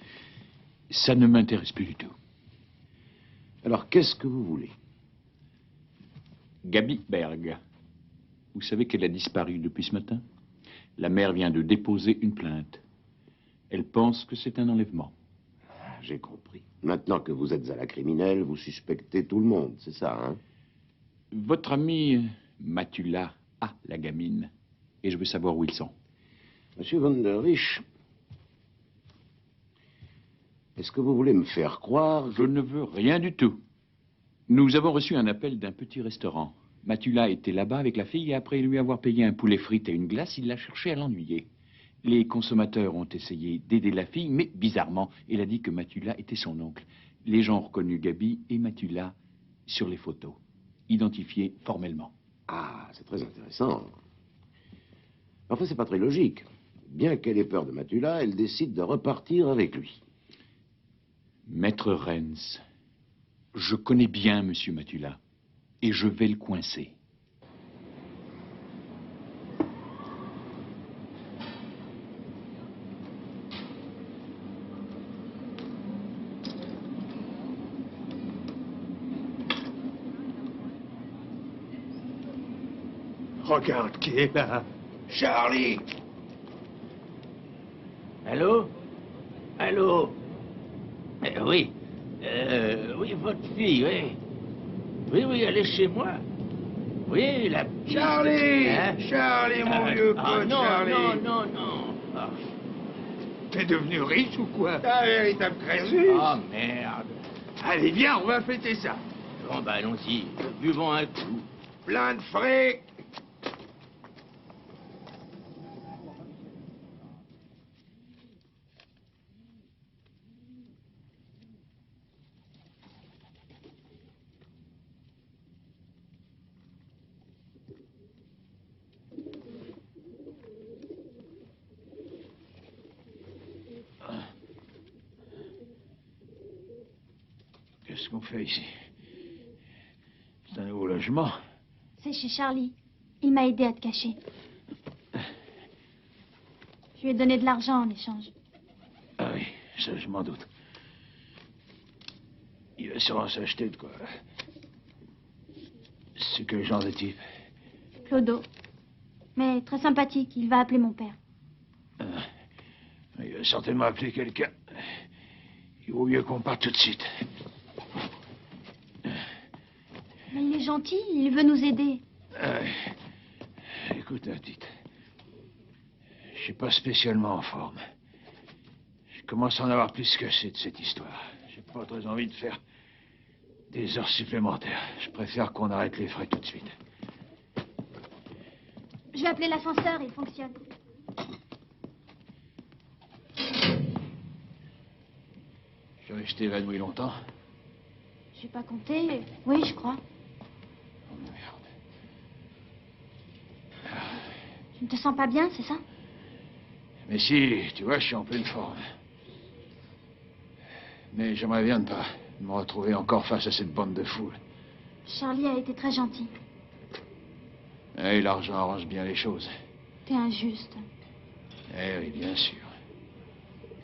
ça ne m'intéresse plus du tout. Alors, qu'est-ce que vous voulez? Gabi Berg. Vous savez qu'elle a disparu depuis ce matin? La mère vient de déposer une plainte. Elle pense que c'est un enlèvement. J'ai compris. Maintenant que vous êtes à la criminelle, vous suspectez tout le monde, c'est ça, hein? Votre ami Matula a la gamine. Et je veux savoir où ils sont. Monsieur Wunderlich, est-ce que vous voulez me faire croire que... Je ne veux rien du tout. Nous avons reçu un appel d'un petit restaurant. Matula était là-bas avec la fille et après lui avoir payé un poulet frit et une glace, il l'a cherché à l'ennuyer. Les consommateurs ont essayé d'aider la fille, mais bizarrement, elle a dit que Matula était son oncle. Les gens ont reconnu Gabi et Matula sur les photos, identifiés formellement. Ah, c'est très intéressant. Enfin, c'est pas très logique. Bien qu'elle ait peur de Matula, elle décide de repartir avec lui. Maître Rennes, je connais bien Monsieur Matula et je vais le coincer. Regarde qui est là. Charlie! Allô? Allô? Oui. Oui, votre fille, oui. Oui, oui, elle est chez moi. Oui, la petite... Charlie! Hein? Charlie, mon vieux pote, non, Charlie! non, non, non. Ah. T'es devenu riche ou quoi? T'es un véritable crésus. Oh, merde. Allez, viens, on va fêter ça. Bon, bah, allons-y. Buvons un coup. Plein de fric. qu'on fait ici? C'est un nouveau logement. C'est chez Charlie. Il m'a aidé à te cacher. Je lui ai donné de l'argent en échange. Ah oui, ça je m'en doute. Il va sûrement s'acheter de quoi. C'est quel genre de type? Clodo. Mais très sympathique. Il va appeler mon père. Il va certainement appeler quelqu'un. Il vaut mieux qu'on parte tout de suite. Mais il est gentil. Il veut nous aider. Écoute, ma petite. Je suis pas spécialement en forme. Je commence à en avoir plus qu'assez de cette histoire. J'ai pas très envie de faire des heures supplémentaires. Je préfère qu'on arrête les frais tout de suite. Je vais appeler l'ascenseur. Il fonctionne. Je suis resté évanoui longtemps. J'ai pas compté. Oui, je crois. Oh merde. Tu ne te sens pas bien, c'est ça? Mais si, tu vois, je suis en pleine forme. Mais j'aimerais bien ne pas me retrouver encore face à cette bande de fous. Charlie a été très gentil. Et l'argent arrange bien les choses. T'es injuste. Eh oui, bien sûr.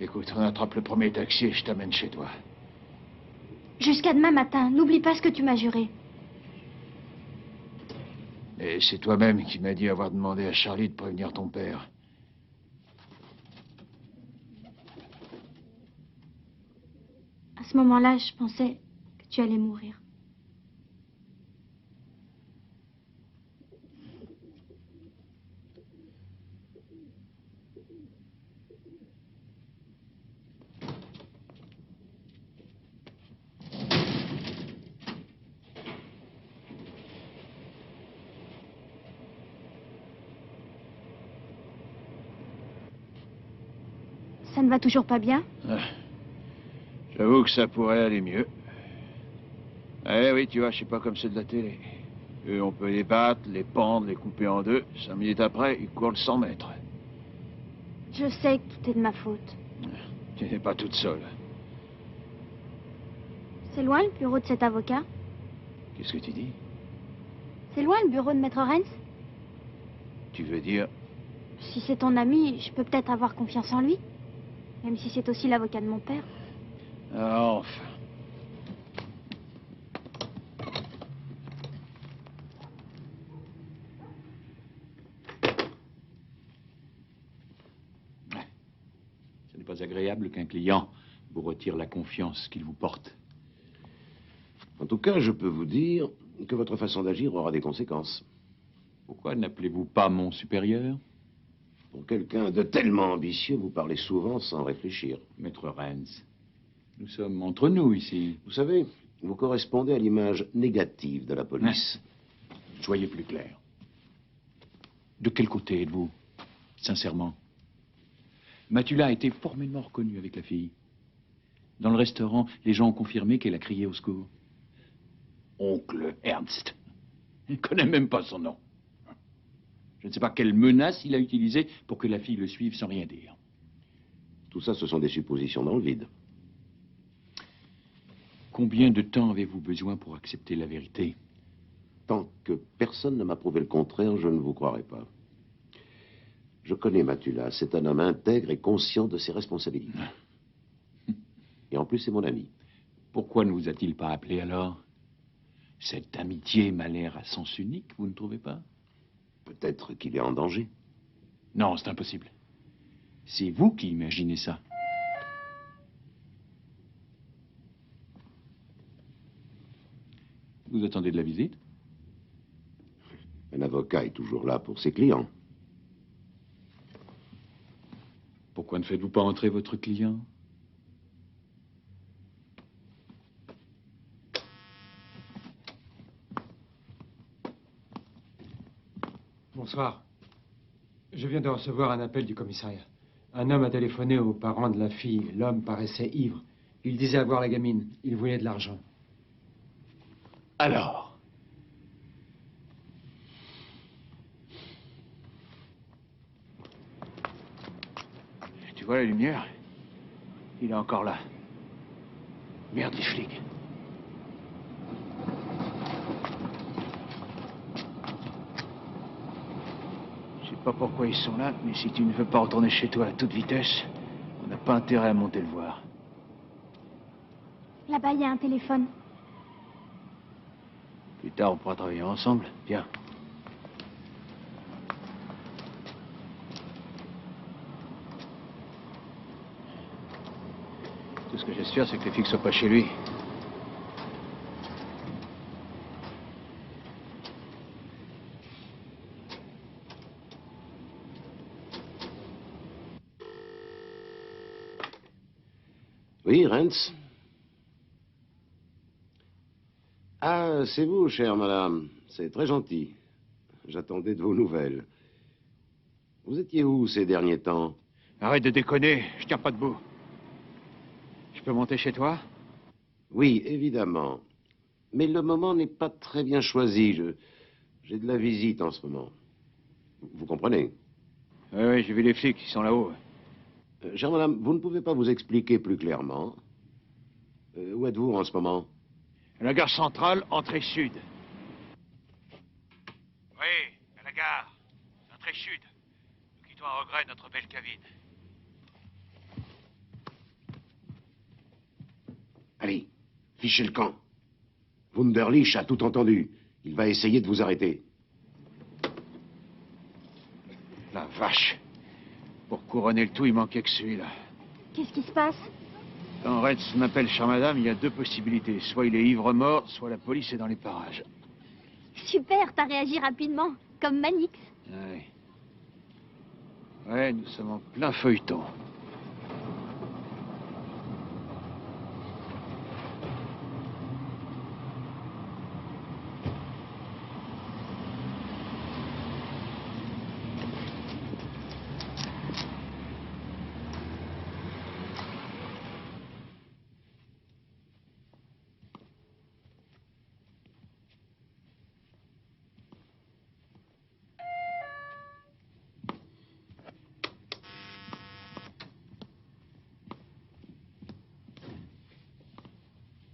Écoute, on attrape le premier taxi et je t'amène chez toi. Jusqu'à demain matin, n'oublie pas ce que tu m'as juré. Et c'est toi-même qui m'as dit avoir demandé à Charlie de prévenir ton père. À ce moment-là, je pensais que tu allais mourir. Ça ne va toujours pas bien? J'avoue que ça pourrait aller mieux. Eh oui, tu vois, je suis pas comme ceux de la télé. Eux, on peut les battre, les pendre, les couper en deux. 5 minutes après, ils courent le 100 mètres. Je sais que tout est de ma faute. Tu n'es pas toute seule. C'est loin le bureau de cet avocat? Qu'est-ce que tu dis? C'est loin le bureau de Maître Renz? Tu veux dire... Si c'est ton ami, je peux peut-être avoir confiance en lui. Même si c'est aussi l'avocat de mon père. Ah, enfin. Ce n'est pas agréable qu'un client vous retire la confiance qu'il vous porte. En tout cas, je peux vous dire que votre façon d'agir aura des conséquences. Pourquoi n'appelez-vous pas mon supérieur? Pour quelqu'un de tellement ambitieux, vous parlez souvent sans réfléchir. Maître Renz, nous sommes entre nous ici. Vous savez, vous correspondez à l'image négative de la police. Soyez plus clair. De quel côté êtes-vous, sincèrement? Mathula a été formellement reconnue avec la fille. Dans le restaurant, les gens ont confirmé qu'elle a crié au secours. Oncle Ernst. Il ne connaît même pas son nom. Je ne sais pas quelle menace il a utilisée pour que la fille le suive sans rien dire. Tout ça, ce sont des suppositions dans le vide. Combien de temps avez-vous besoin pour accepter la vérité? Tant que personne ne m'a prouvé le contraire, je ne vous croirai pas. Je connais Mathula. C'est un homme intègre et conscient de ses responsabilités. Et en plus, c'est mon ami. Pourquoi ne vous a-t-il pas appelé alors? Cette amitié m'a l'air à sens unique, vous ne trouvez pas? Peut-être qu'il est en danger. Non, c'est impossible. C'est vous qui imaginez ça. Vous attendez de la visite? Un avocat est toujours là pour ses clients. Pourquoi ne faites-vous pas entrer votre client? Bonsoir. Je viens de recevoir un appel du commissariat. Un homme a téléphoné aux parents de la fille. L'homme paraissait ivre. Il disait avoir la gamine. Il voulait de l'argent. Alors? Tu vois la lumière? Il est encore là. Merde, les flics. pas pourquoi ils sont là, mais si tu ne veux pas retourner chez toi à toute vitesse, on n'a pas intérêt à monter le voir. Là-bas, il y a un téléphone. Plus tard, on pourra travailler ensemble. Viens. Tout ce que j'espère, c'est que les filles ne soient pas chez lui. Oui, Rentz? Ah, c'est vous, chère madame. C'est très gentil. J'attendais de vos nouvelles. Vous étiez où ces derniers temps? Arrête de déconner, je tiens pas debout. Je peux monter chez toi? Oui, évidemment. Mais le moment n'est pas très bien choisi. J'ai de la visite en ce moment. Vous comprenez? Oui, j'ai vu les flics, ils sont là-haut. Chère madame, vous ne pouvez pas vous expliquer plus clairement? Où êtes-vous en ce moment? À la gare centrale, entrée sud. Oui, à la gare. Entrée sud. Nous quittons à regret notre belle cabine. Allez, fichez le camp. Wunderlich a tout entendu. Il va essayer de vous arrêter. La vache. Pour couronner le tout, il manquait que celui-là. Qu'est-ce qui se passe? Quand Retz m'appelle chère madame, il y a deux possibilités. Soit il est ivre-mort, soit la police est dans les parages. Super, t'as réagi rapidement, comme Manix. Ouais. Ouais, nous sommes en plein feuilleton.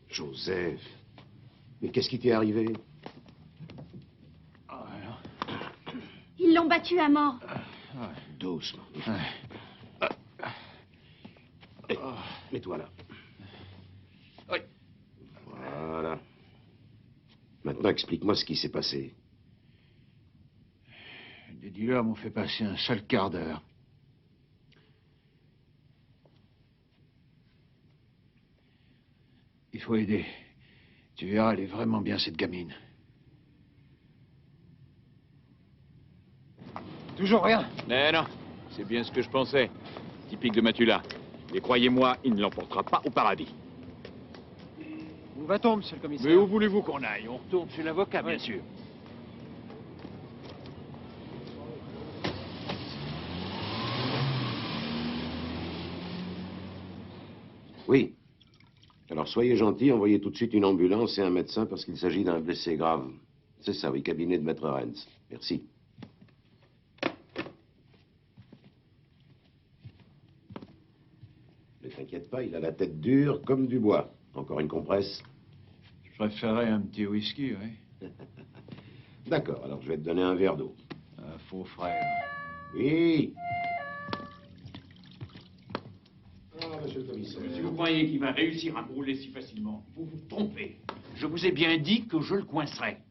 Joseph, mais qu'est-ce qui t'est arrivé? Ils l'ont battu à mort. Doucement. Mets-toi là. Voilà. Maintenant, explique-moi ce qui s'est passé. Les dealers m'ont fait passer un sale quart d'heure. Il faut aider. Tu verras, elle est vraiment bien, cette gamine. Toujours rien. Mais non, c'est bien ce que je pensais. Typique de Matula. Et croyez-moi, il ne l'emportera pas au paradis. Où va-t-on, monsieur le commissaire? Mais où voulez-vous qu'on aille? On retourne chez l'avocat, bien sûr. Oui. Alors, soyez gentil, envoyez tout de suite une ambulance et un médecin parce qu'il s'agit d'un blessé grave. C'est ça, oui, cabinet de Maître Rentz. Merci. Ne t'inquiète pas, il a la tête dure comme du bois. Encore une compresse? Je préférerais un petit whisky, oui. D'accord, alors je vais te donner un verre d'eau. Un faux frère. Oui. Ah, monsieur le commissaire. Si vous croyez qu'il va réussir à me rouler si facilement, vous vous trompez. Je vous ai bien dit que je le coincerais.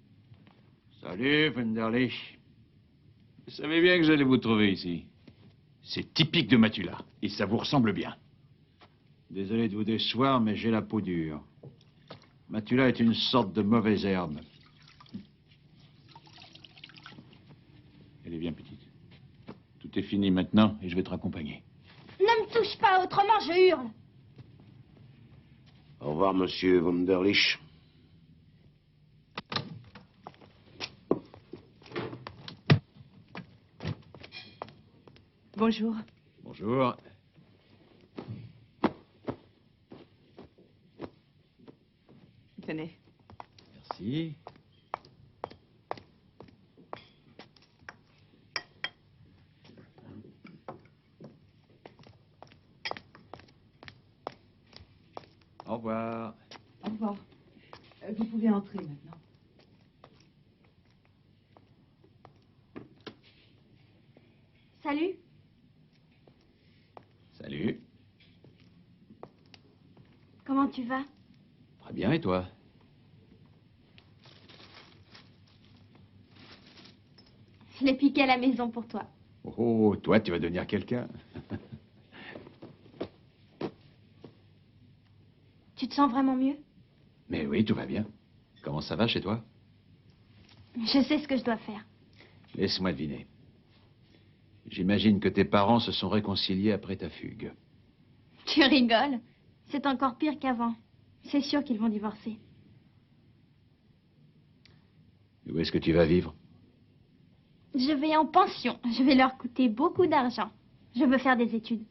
Salut, Wunderlich. Vous savez bien que j'allais vous trouver ici. C'est typique de Matula, et ça vous ressemble bien. Désolé de vous décevoir, mais j'ai la peau dure. Matula est une sorte de mauvaise herbe. Elle est bien petite. Tout est fini maintenant, et je vais te raccompagner. Ne me touche pas, autrement je hurle. Au revoir, monsieur Wunderlich. Bonjour. Bonjour. Tenez. Merci. Au revoir. Au revoir. Vous pouvez entrer maintenant. Salut. Salut. Comment tu vas? Très bien, et toi? Je l'ai piqué à la maison pour toi. Oh, toi, tu vas devenir quelqu'un. Tu te sens vraiment mieux? Mais oui, tout va bien. Comment ça va chez toi? Je sais ce que je dois faire. Laisse-moi deviner. J'imagine que tes parents se sont réconciliés après ta fugue. Tu rigoles? C'est encore pire qu'avant. C'est sûr qu'ils vont divorcer. Où est-ce que tu vas vivre? Je vais en pension. Je vais leur coûter beaucoup d'argent. Je veux faire des études.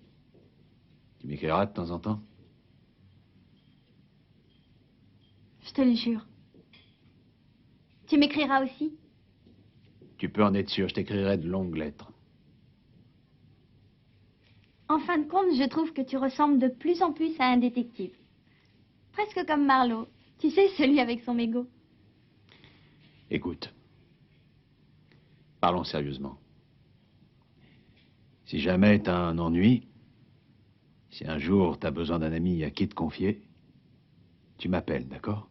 Tu m'écriras de temps en temps? Je te le jure. Tu m'écriras aussi? Tu peux en être sûr, je t'écrirai de longues lettres. En fin de compte, je trouve que tu ressembles de plus en plus à un détective. Presque comme Marlowe. Tu sais, celui avec son mégot. Écoute. Parlons sérieusement. Si jamais t'as un ennui, si un jour t'as besoin d'un ami à qui te confier, tu m'appelles, d'accord?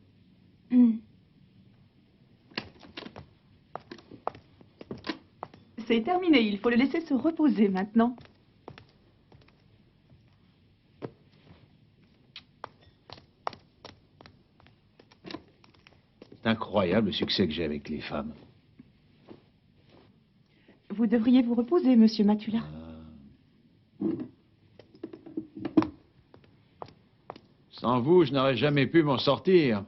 C'est terminé, il faut le laisser se reposer maintenant. C'est incroyable le succès que j'ai avec les femmes. Vous devriez vous reposer, monsieur Matula. Sans vous, je n'aurais jamais pu m'en sortir.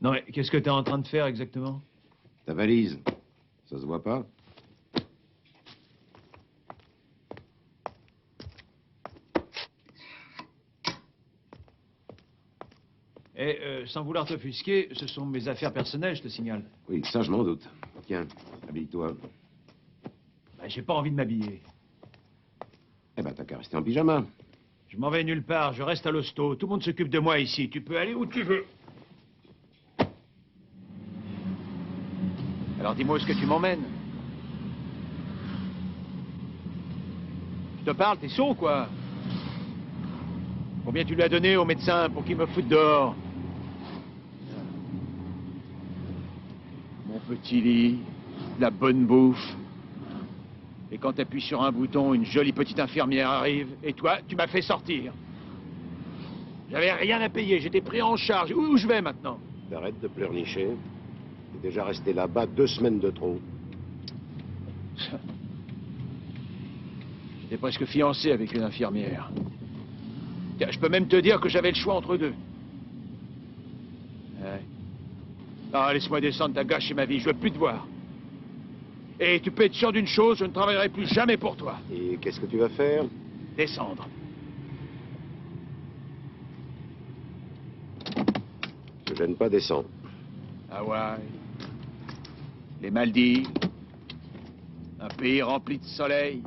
Non, mais qu'est-ce que t'es en train de faire exactement? Ta valise, ça se voit pas? Sans vouloir t'offusquer, ce sont mes affaires personnelles, je te signale. Oui, ça je m'en doute. Tiens, habille-toi. Bah, j'ai pas envie de m'habiller. Eh ben, t'as qu'à rester en pyjama. Je m'en vais nulle part, je reste à l'hosto. Tout le monde s'occupe de moi ici. Tu peux aller où tu veux. Alors dis-moi où est-ce que tu m'emmènes? Je te parle, t'es sourd ou quoi? Combien tu lui as donné au médecin pour qu'il me foute dehors? Mon petit lit, de la bonne bouffe. Et quand t'appuies sur un bouton, une jolie petite infirmière arrive. Et toi, tu m'as fait sortir. J'avais rien à payer, j'étais pris en charge. Où je vais maintenant? T'arrêtes de pleurnicher. T'es déjà resté là-bas 2 semaines de trop. J'étais presque fiancé avec une infirmière. Tiens, je peux même te dire que j'avais le choix entre deux. Ouais. Ah, laisse-moi descendre, t'as gâché ma vie, je veux plus te voir. Et tu peux être sûr d'une chose, je ne travaillerai plus jamais pour toi. Et qu'est-ce que tu vas faire? Descendre. Je gêne pas, descends. Hawaï, les Maldives, un pays rempli de soleil.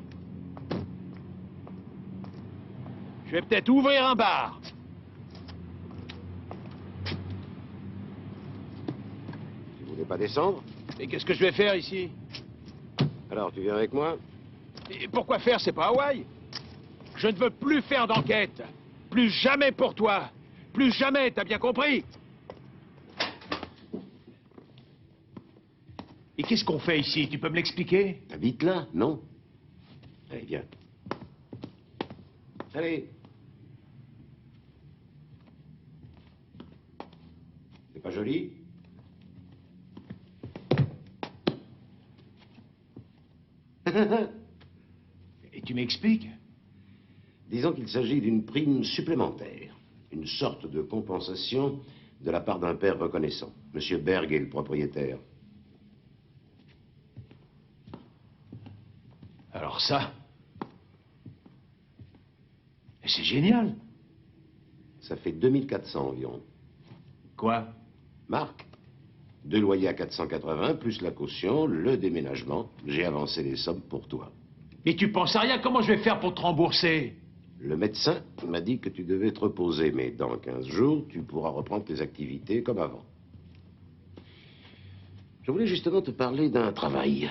Je vais peut-être ouvrir un bar. Tu voulais pas descendre? Et qu'est-ce que je vais faire ici? Alors, tu viens avec moi? Et pourquoi faire? C'est pas Hawaï. Je ne veux plus faire d'enquête. Plus jamais pour toi. Plus jamais, t'as bien compris? Et qu'est-ce qu'on fait ici? Tu peux me l'expliquer? T'habites là, non? Allez, viens. Allez. C'est pas joli? Et tu m'expliques? Disons qu'il s'agit d'une prime supplémentaire. Une sorte de compensation de la part d'un père reconnaissant. Monsieur Berg est le propriétaire. Alors ça, c'est génial. Ça fait 2400 environ. Quoi? Marc, 2 loyers à 480, plus la caution, le déménagement. J'ai avancé les sommes pour toi. Mais tu penses à rien, comment je vais faire pour te rembourser? Le médecin m'a dit que tu devais te reposer, mais dans 15 jours, tu pourras reprendre tes activités comme avant. Je voulais justement te parler d'un travail.